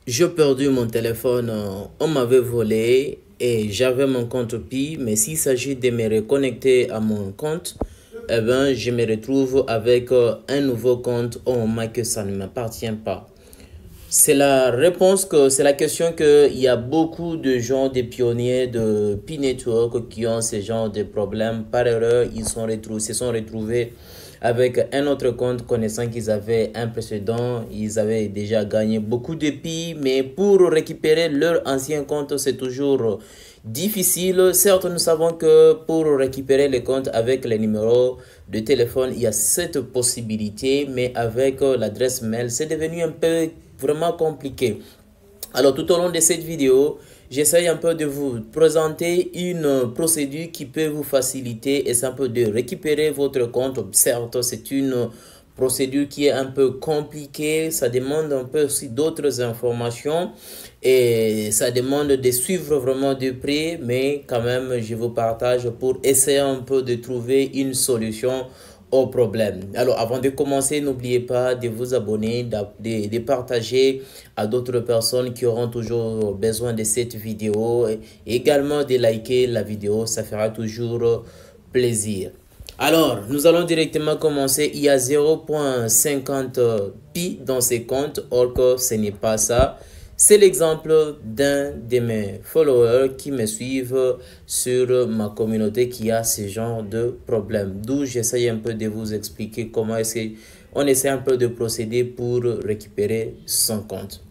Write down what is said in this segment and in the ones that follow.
J'ai perdu mon téléphone, on m'avait volé et j'avais mon compte Pi, mais s'il s'agit de me reconnecter à mon compte, eh ben, je me retrouve avec un nouveau compte au moment que ça ne m'appartient pas. C'est la réponse que c'est la question que il y a beaucoup de gens, des pionniers de Pi Network qui ont ce genre de problèmes. Par erreur, se sont retrouvés avec un autre compte connaissant qu'ils avaient un précédent. Ils avaient déjà gagné beaucoup de Pi, mais pour récupérer leur ancien compte, c'est toujours difficile. Certes, nous savons que pour récupérer les comptes avec les numéros de téléphone, il y a cette possibilité, mais avec l'adresse mail, c'est devenu un peu vraiment compliqué. Alors tout au long de cette vidéo, j'essaye un peu de vous présenter une procédure qui peut vous faciliter et c'est un peu de récupérer votre compte. Certes, c'est une procédure qui est un peu compliquée, ça demande un peu aussi d'autres informations et ça demande de suivre vraiment de près, mais quand même je vous partage pour essayer un peu de trouver une solution au problème. Alors avant de commencer, n'oubliez pas de vous abonner, de partager à d'autres personnes qui auront toujours besoin de cette vidéo et également de liker la vidéo, ça fera toujours plaisir. Alors, nous allons directement commencer. Il y a 0.50 pi dans ces comptes, or que ce n'est pas ça. C'est l'exemple d'un de mes followers qui me suivent sur ma communauté qui a ce genre de problème. D'où j'essaye un peu de vous expliquer comment est-ce qu'on essaie un peu de procéder pour récupérer son compte.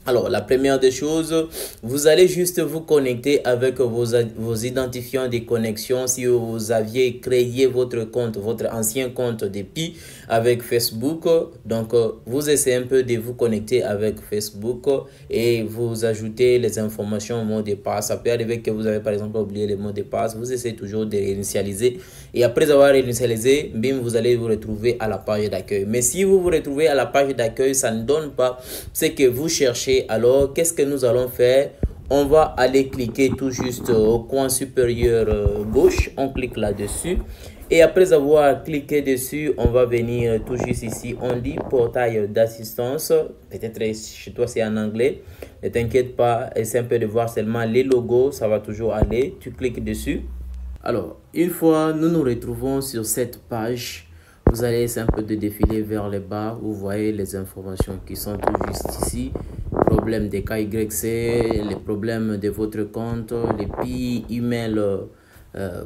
Alors, la première des choses, vous allez juste vous connecter avec vos identifiants de connexion. Si vous aviez créé votre compte, votre ancien compte de Pi avec Facebook, donc vous essayez un peu de vous connecter avec Facebook et vous ajoutez les informations au mot de passe. Ça peut arriver que vous avez par exemple oublié le mot de passe. Vous essayez toujours de réinitialiser et après avoir réinitialisé, bim, vous allez vous retrouver à la page d'accueil. Mais si vous vous retrouvez à la page d'accueil, ça ne donne pas ce que vous cherchez. Alors, qu'est-ce que nous allons faire? On va aller cliquer tout juste au coin supérieur gauche. On clique là-dessus. Et après avoir cliqué dessus, on va venir tout juste ici. On dit portail d'assistance. Peut-être chez toi, c'est en anglais. Ne t'inquiète pas. Essaie un peu de voir seulement les logos. Ça va toujours aller. Tu cliques dessus. Alors, une fois nous nous retrouvons sur cette page, vous allez essayer un peu de défiler vers le bas. Vous voyez les informations qui sont tout juste ici. Problème des KYC, les problèmes de votre compte, les Pi, email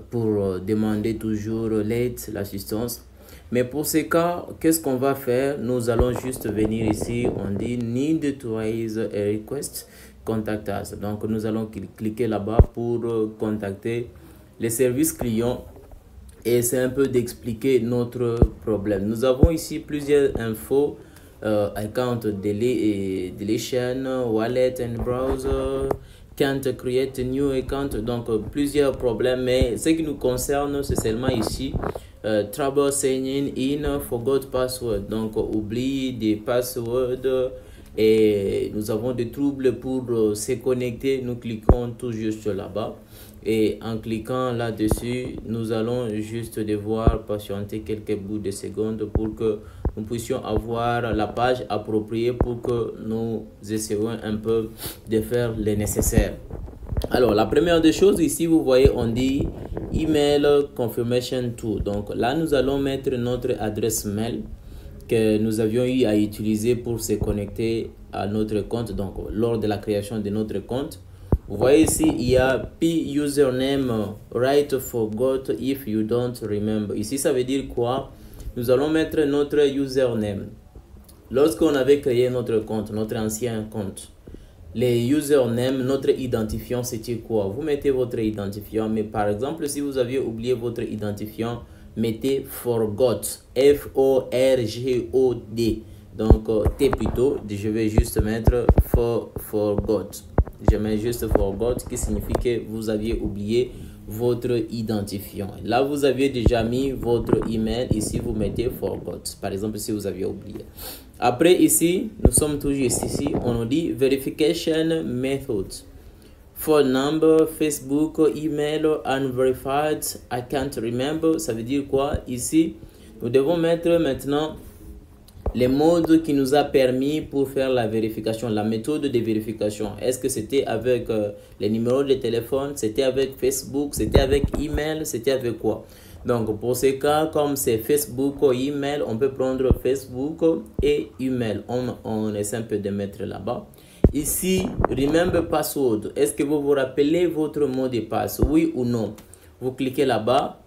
pour demander toujours l'aide, l'assistance. Mais pour ces cas, qu'est-ce qu'on va faire? Nous allons juste venir ici. On dit need to raise a request, contact us. Donc, nous allons cliquer là-bas pour contacter les services clients et c'est un peu d'expliquer notre problème. Nous avons ici plusieurs infos, account deletion, wallet and browser, can't create a new account, donc plusieurs problèmes, mais ce qui nous concerne c'est seulement ici trouble signing in, forgot password, donc oublie des passwords et nous avons des troubles pour se connecter. Nous cliquons tout juste là-bas et en cliquant là-dessus, nous allons juste devoir patienter quelques bouts de secondes pour que nous puissions avoir la page appropriée pour que nous essayions un peu de faire le nécessaire. Alors, la première des choses ici, vous voyez, on dit email confirmation to. Donc là, nous allons mettre notre adresse mail que nous avions eu à utiliser pour se connecter à notre compte, donc lors de la création de notre compte. Vous voyez ici, il y a Pi username, write forgot if you don't remember. Ici, ça veut dire quoi? Nous allons mettre notre username. Lorsqu'on avait créé notre compte, notre ancien compte, les usernames, notre identifiant, c'était quoi? Vous mettez votre identifiant, mais par exemple, si vous aviez oublié votre identifiant, mettez forgot, F-O-R-G-O-D. Donc, T plutôt, je vais juste mettre forgot. Je mets juste forgot qui signifie que vous aviez oublié votre identifiant. Là, vous aviez déjà mis votre email. Ici, vous mettez forgot. Par exemple, si vous aviez oublié. Après, ici, nous sommes toujours ici. On nous dit verification method. Phone number, Facebook, email, unverified, I can't remember. Ça veut dire quoi? Ici, nous devons mettre maintenant les modes qui nous a permis pour faire la vérification, la méthode de vérification. Est-ce que c'était avec les numéros de téléphone, c'était avec Facebook, c'était avec email, c'était avec quoi? Donc, pour ces cas, comme c'est Facebook ou email, on peut prendre Facebook et email. On est simple de mettre là-bas. Ici, remember password. Est-ce que vous vous rappelez votre mot de passe? Oui ou non? Vous cliquez là-bas.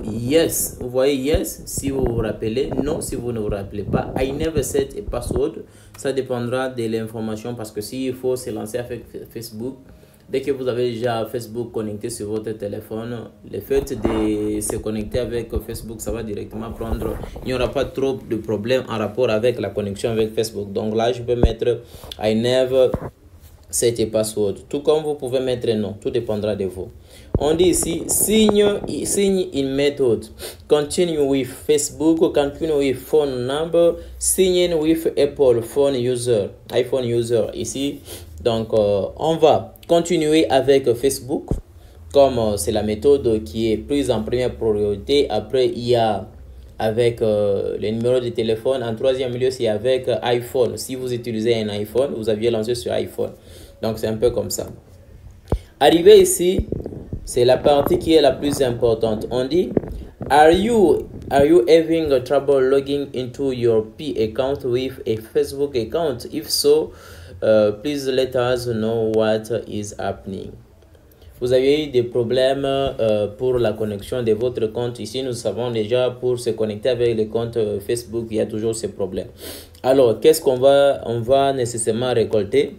Yes. Vous voyez yes si vous vous rappelez. Non si vous ne vous rappelez pas. I never set a password. Ça dépendra de l'information parce que s'il faut se lancer avec Facebook, dès que vous avez déjà Facebook connecté sur votre téléphone, le fait de se connecter avec Facebook, ça va directement prendre. Il n'y aura pas trop de problèmes en rapport avec la connexion avec Facebook. Donc là, je peux mettre I never set a password. Tout comme vous pouvez mettre non. Tout dépendra de vous. On dit ici, sign in method. Continue with Facebook, continue with phone number, sign in with Apple phone user, iPhone user ici. Donc, on va continuer avec Facebook, comme c'est la méthode qui est prise en première priorité. Après, il y a avec les numéros de téléphone. En troisième lieu, c'est avec iPhone. Si vous utilisez un iPhone, vous aviez lancé sur iPhone. Donc, c'est un peu comme ça. Arrivé ici, c'est la partie qui est la plus importante. On dit, are you having a trouble logging into your P account with a Facebook account? If so, please let us know what is happening. Vous avez eu des problèmes pour la connexion de votre compte. Ici, nous savons déjà pour se connecter avec le compte Facebook, il y a toujours ces problèmes. Alors, qu'est-ce qu'on va nécessairement récolter?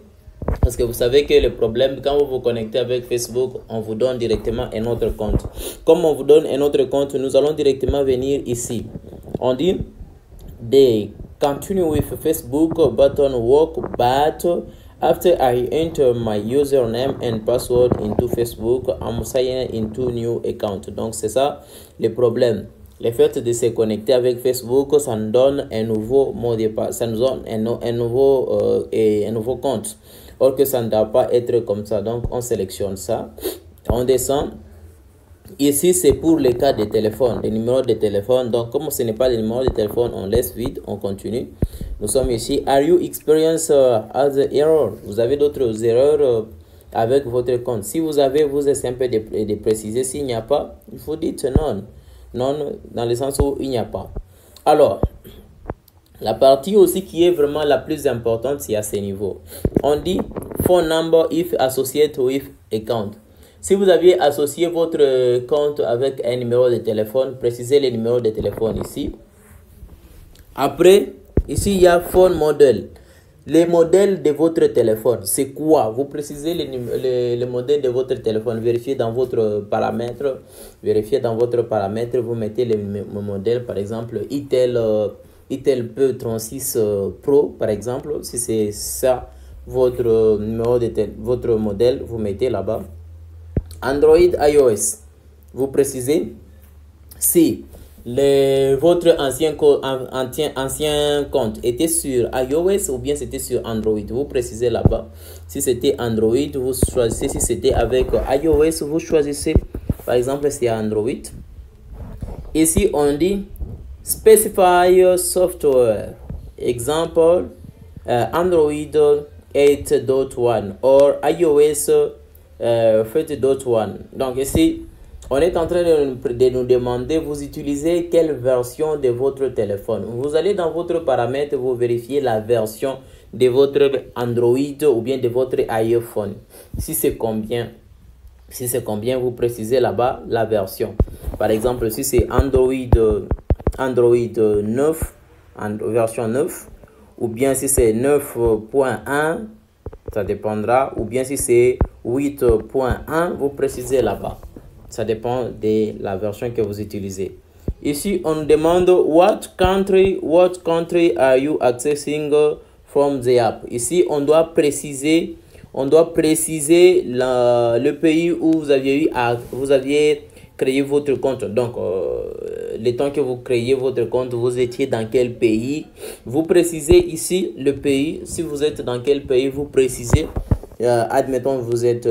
Parce que vous savez que le problème, quand vous vous connectez avec Facebook, on vous donne directement un autre compte. Comme on vous donne un autre compte, nous allons directement venir ici. On dit, they continue with Facebook button work, but after I enter my username and password into Facebook, I'm signing into new account. Donc, c'est ça le problème. Le fait de se connecter avec Facebook, ça nous donne un nouveau mot de passe. Ça nous donne un nouveau compte. Or que ça ne doit pas être comme ça. Donc, on sélectionne ça. On descend. Ici, c'est pour les cas de téléphone, les numéros de téléphone. Donc, comme ce n'est pas les numéros de téléphone, on laisse vide, on continue. Nous sommes ici. Are you experience other error? Vous avez d'autres erreurs avec votre compte. Si vous avez, vous êtes simple de préciser. S'il n'y a pas, il faut dire non. Non, dans le sens où il n'y a pas. Alors, la partie aussi qui est vraiment la plus importante, c'est à ce niveau. On dit phone number if associated with account. Si vous aviez associé votre compte avec un numéro de téléphone, précisez le numéro de téléphone ici. Après, ici, il y a phone model. Les modèles de votre téléphone, c'est quoi? Vous précisez le modèle de votre téléphone. Vérifiez dans votre paramètre. Vérifiez dans votre paramètre. Vous mettez le modèle, par exemple, Itel P36 Pro, par exemple. Si c'est ça, votre numéro de votre modèle, vous mettez là-bas. Android, iOS. Vous précisez si votre ancien compte était sur iOS ou bien c'était sur Android. Vous précisez là-bas. Si c'était Android, vous choisissez. Si c'était avec iOS, vous choisissez. Par exemple, c'est Android. Ici, on dit Specify software. Exemple, Android 8.1 or iOS 8.1. Donc ici, on est en train de nous demander, vous utilisez quelle version de votre téléphone. Vous allez dans votre paramètre, vous vérifiez la version de votre Android ou bien de votre iPhone. Si c'est combien, vous précisez là-bas la version. Par exemple, si c'est Android 9, version 9, ou bien si c'est 9.1, ça dépendra, ou bien si c'est 8.1, vous précisez là-bas. Ça dépend de la version que vous utilisez. Ici, on demande what country are you accessing from the app. Ici, on doit préciser le pays où vous aviez créé votre compte. Donc, le temps que vous créez votre compte, vous étiez dans quel pays. Vous précisez ici le pays. Si vous êtes dans quel pays, vous précisez. Admettons, vous êtes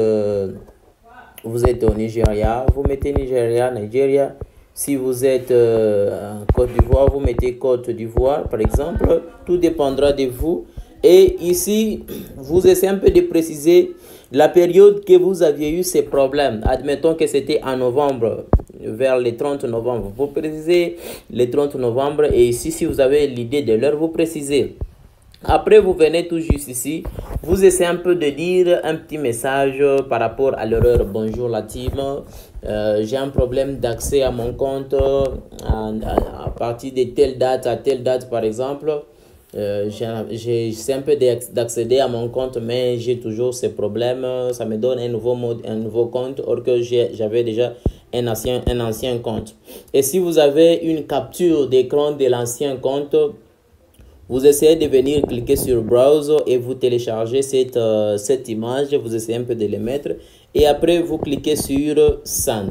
au Nigeria. Vous mettez Nigeria. Si vous êtes en Côte d'Ivoire, vous mettez Côte d'Ivoire, par exemple. Tout dépendra de vous. Et ici, vous essayez un peu de préciser la période que vous aviez eu ces problèmes. Admettons que c'était en novembre, vers les 30 novembre. Vous précisez les 30 novembre. Et ici, si vous avez l'idée de l'heure, vous précisez. Après, vous venez tout juste ici, vous essayez un peu de dire un petit message par rapport à l'erreur. Bonjour la team, j'ai un problème d'accès à mon compte à partir de telle date à telle date par exemple. J'essaie un peu d'accéder à mon compte, mais j'ai toujours ces problèmes. Ça me donne un nouveau compte, or que j'avais déjà un ancien compte. Et si vous avez une capture d'écran de l'ancien compte, vous essayez de venir cliquer sur Browse et vous téléchargez cette image, vous essayez un peu de les mettre et après vous cliquez sur Send.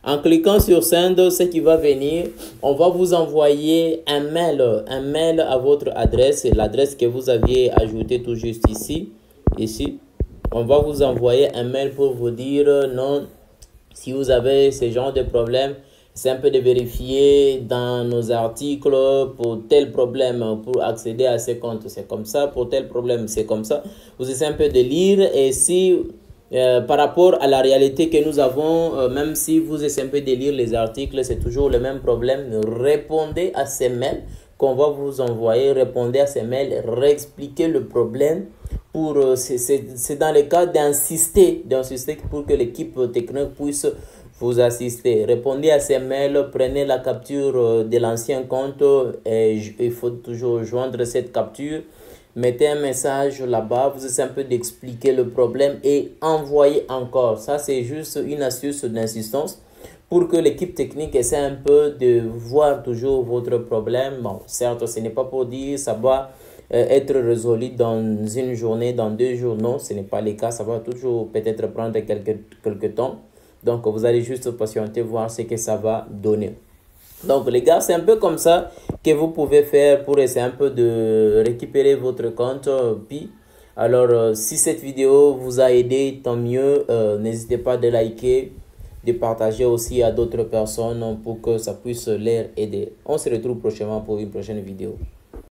En cliquant sur Send, ce qui va venir, on va vous envoyer un mail à votre adresse, l'adresse que vous aviez ajoutée tout juste ici. On va vous envoyer un mail pour vous dire non, si vous avez ce genre de problème, c'est un peu de vérifier dans nos articles pour tel problème, pour accéder à ces comptes, c'est comme ça, pour tel problème, c'est comme ça. Vous essayez un peu de lire et si par rapport à la réalité que nous avons, même si vous essayez un peu de lire les articles, c'est toujours le même problème. Répondez à ces mails qu'on va vous envoyer, répondez à ces mails, réexpliquez le problème. C'est dans le cas d'insister pour que l'équipe technique puisse vous assister. Répondez à ces mails, prenez la capture de l'ancien compte et il faut toujours joindre cette capture. Mettez un message là-bas, vous essayez un peu d'expliquer le problème et envoyez encore. Ça, c'est juste une astuce d'insistance pour que l'équipe technique essaie un peu de voir toujours votre problème. Bon, certes, ce n'est pas pour dire ça va être résolu dans une journée, dans 2 jours. Non, ce n'est pas le cas. Ça va toujours peut-être prendre quelques temps. Donc, vous allez juste patienter, voir ce que ça va donner. Donc, les gars, c'est un peu comme ça que vous pouvez faire pour essayer un peu de récupérer votre compte Pi. Alors, si cette vidéo vous a aidé, tant mieux. N'hésitez pas de liker, de partager aussi à d'autres personnes pour que ça puisse les aider. On se retrouve prochainement pour une prochaine vidéo.